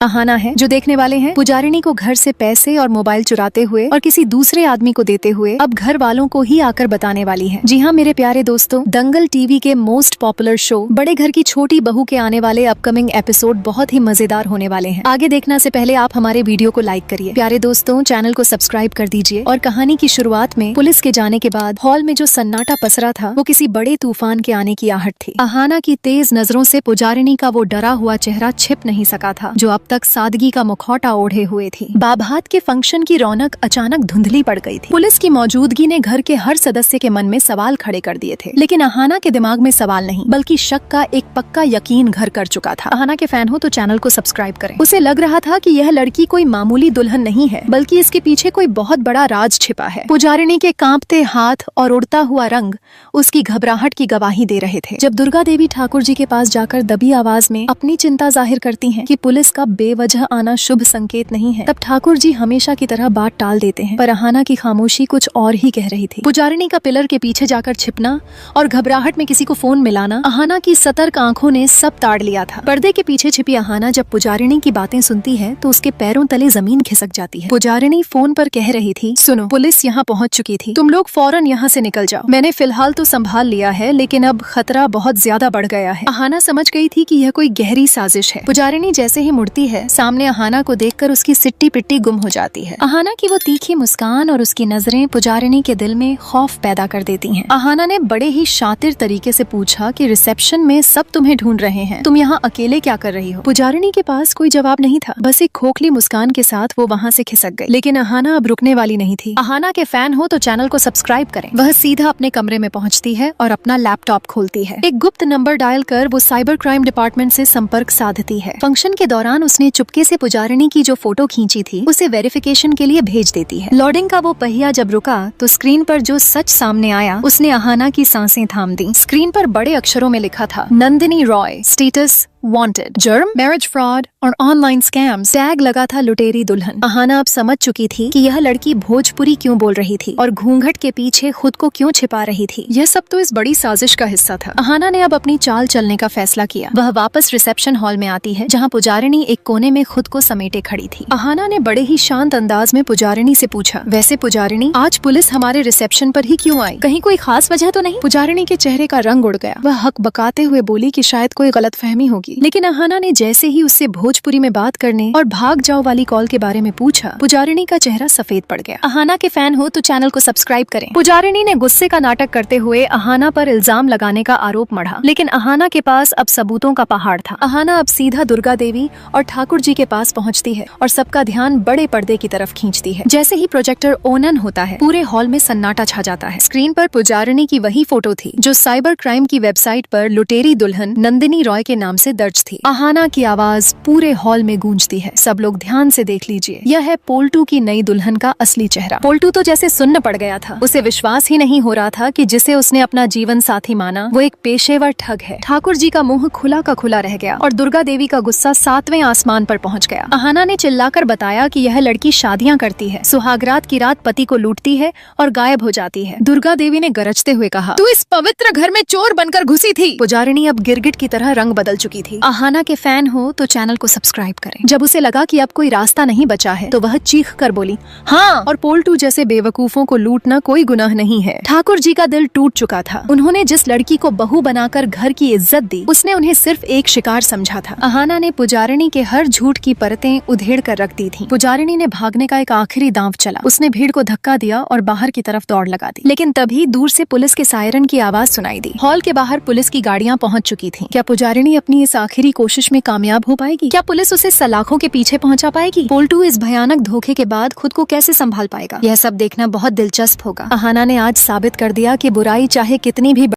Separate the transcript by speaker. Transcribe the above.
Speaker 1: अहाना है जो देखने वाले हैं पुजारिनी को घर से पैसे और मोबाइल चुराते हुए और किसी दूसरे आदमी को देते हुए अब घर वालों को ही आकर बताने वाली है। जी हाँ मेरे प्यारे दोस्तों, दंगल टीवी के मोस्ट पॉपुलर शो बड़े घर की छोटी बहू के आने वाले अपकमिंग एपिसोड बहुत ही मजेदार होने वाले हैं। आगे देखने से पहले आप हमारे वीडियो को लाइक करिए। प्यारे दोस्तों, चैनल को सब्सक्राइब कर दीजिए। और कहानी की शुरुआत में पुलिस के जाने के बाद हॉल में जो सन्नाटा पसरा था वो किसी बड़े तूफान के आने की आहट थी। अहाना की तेज नजरों से पुजारिनी का वो डरा हुआ चेहरा छिप नहीं सका था जो अब तक सादगी का मुखौटा ओढ़े हुए थी। बाभात के फंक्शन की रौनक अचानक धुंधली पड़ गई थी। पुलिस की मौजूदगी ने घर के हर सदस्य के मन में सवाल खड़े कर दिए थे, लेकिन अहाना के दिमाग में सवाल नहीं बल्कि शक का एक पक्का यकीन घर कर चुका था। अहाना के फैन हो तो चैनल को सब्सक्राइब करें। उसे लग रहा था कि यह लड़की कोई मामूली दुल्हन नहीं है बल्कि इसके पीछे कोई बहुत बड़ा राज छिपा है। पुजारिनी के कांपते हाथ और उड़ता हुआ रंग उसकी घबराहट की गवाही दे रहे थे। जब दुर्गा देवी ठाकुर जी के पास जाकर दबी आवाज में अपनी चिंता जाहिर करती हैं कि पुलिस का बेवजह आना शुभ संकेत नहीं है, तब ठाकुर जी हमेशा की तरह बात टाल देते हैं। पर अहाना की खामोशी कुछ और ही कह रही थी। पुजारिनी का पिलर के पीछे जाकर छिपना और घबराहट में किसी को फोन मिलाना अहाना की सतर्क आंखों ने सब ताड़ लिया था। पर्दे के पीछे छिपी अहाना जब पुजारिनी की बातें सुनती है तो उसके पैरों तले जमीन खिसक जाती है। पुजारिनी फोन पर कह रही थी, सुनो, पुलिस यहाँ पहुँच चुकी थी, तुम लोग फौरन यहाँ से निकल जाओ। मैंने फिलहाल तो संभाल लिया है लेकिन अब खतरा बहुत ज्यादा बढ़ गया है। अहाना समझ गई थी कि यह कोई गहरी साजिश है। पुजारिनी जैसे ही मुड़ती है सामने अहाना को देखकर उसकी सिट्टी पिट्टी गुम हो जाती है। अहाना की वो तीखी मुस्कान और उसकी नजरें पुजारिनी के दिल में खौफ पैदा कर देती हैं। अहाना ने बड़े ही शातिर तरीके से पूछा कि रिसेप्शन में सब तुम्हें ढूंढ रहे हैं, तुम यहाँ अकेले क्या कर रही हो? पुजारिनी के पास कोई जवाब नहीं था, बस एक खोखली मुस्कान के साथ वो वहाँ से खिसक गई। लेकिन अहाना अब रुकने वाली नहीं थी। अहाना के फैन हो तो चैनल को सब्सक्राइब करें। वह सीधा अपने कमरे में पहुँचती है और अपना लैपटॉप खोलती है। एक गुप्त नंबर डायल कर वो साइबर क्राइम डिपार्टमेंट से संपर्क साधती है। फंक्शन के दौरान उसने चुपके से पुजारिनी की जो फोटो खींची थी उसे वेरिफिकेशन के लिए भेज देती है। लोडिंग का वो पहिया जब रुका तो स्क्रीन पर जो सच सामने आया उसने अहाना की सांसें थाम दी। स्क्रीन पर बड़े अक्षरों में लिखा था, नंदिनी रॉय, स्टेटस वांटेड, जुर्म मैरिज फ्रॉड और ऑनलाइन स्कैम्स। टैग लगा था लुटेरी दुल्हन। अहाना अब समझ चुकी थी कि यह लड़की भोजपुरी क्यों बोल रही थी और घूंघट के पीछे खुद को क्यों छिपा रही थी। यह सब तो इस बड़ी साजिश का हिस्सा था। अहाना ने अब अपनी चाल चलने का फैसला किया। वह वापस रिसेप्शन हॉल में आती है जहाँ पुजारिनी एक कोने में खुद को समेटे खड़ी थी। अहाना ने बड़े ही शांत अंदाज में पुजारिनी से पूछा, वैसे पुजारिनी, आज पुलिस हमारे रिसेप्शन पर ही क्यों आई? कहीं कोई खास वजह तो नहीं? पुजारिनी के चेहरे का रंग उड़ गया। वह हक बकाते हुए बोली कि शायद कोई गलतफहमी होगी। लेकिन अहाना ने जैसे ही उससे भोजपुरी में बात करने और भाग जाओ वाली कॉल के बारे में पूछा, पुजारिनी का चेहरा सफेद पड़ गया। अहाना के फैन हो तो चैनल को सब्सक्राइब करें। पुजारिनी ने गुस्से का नाटक करते हुए अहाना पर इल्जाम लगाने का आरोप मढ़ा, लेकिन अहाना के पास अब सबूतों का पहाड़ था। अहाना अब सीधा दुर्गा देवी और ठाकुर जी के पास पहुँचती है और सबका ध्यान बड़े पर्दे की तरफ खींचती है। जैसे ही प्रोजेक्टर ओनन होता है पूरे हॉल में सन्नाटा छा जाता है। स्क्रीन पर पुजारिनी की वही फोटो थी जो साइबर क्राइम की वेबसाइट पर लुटेरी दुल्हन नंदिनी रॉय के नाम से दर्ज थी। अहाना की आवाज पूरे हॉल में गूंजती है, सब लोग ध्यान से देख लीजिए, यह है पोल्टू की नई दुल्हन का असली चेहरा। पोल्टू तो जैसे सुन्न पड़ गया था। उसे विश्वास ही नहीं हो रहा था कि जिसे उसने अपना जीवन साथी माना वो एक पेशेवर ठग है। ठाकुर जी का मुंह खुला का खुला रह गया और दुर्गा देवी का गुस्सा 7वें आसमान पर पहुंच गया। अहाना ने चिल्लाकर बताया कि यह लड़की शादियां करती है, सुहागरात की रात पति को लूटती है और गायब हो जाती है। दुर्गा देवी ने गरजते हुए कहा, तू इस पवित्र घर में चोर बनकर घुसी थी। पुजारिनी अब गिरगिट की तरह रंग बदल चुकी थी। अहाना के फैन हो तो चैनल को सब्सक्राइब करें। जब उसे लगा कि अब कोई रास्ता नहीं बचा है तो वह चीख कर बोली, हाँ, और पोल्टू जैसे बेवकूफों को लूटना कोई गुनाह नहीं है। ठाकुर जी का दिल टूट चुका था। उन्होंने जिस लड़की को बहू बनाकर घर की इज्जत दी उसने उन्हें सिर्फ एक शिकार समझा था। अहाना ने पुजारिनी के हर झूठ की परतें उधेड़ कर रख दी थी। पुजारिनी ने भागने का एक आखिरी दांव चला। उसने भीड़ को धक्का दिया और बाहर की तरफ दौड़ लगा दी, लेकिन तभी दूर से पुलिस के सायरन की आवाज सुनाई दी। हॉल के बाहर पुलिस की गाड़ियां पहुंच चुकी थी। क्या पुजारिनी अपनी इस आखिरी कोशिश में कामयाब हो पाएगी? क्या पुलिस उसे सलाखों के पीछे पहुंचा पाएगी? पोल्टू इस भयानक धोखे के बाद खुद को कैसे संभाल पाएगा? यह सब देखना बहुत दिलचस्प होगा। अहाना ने आज साबित कर दिया कि बुराई चाहे कितनी भी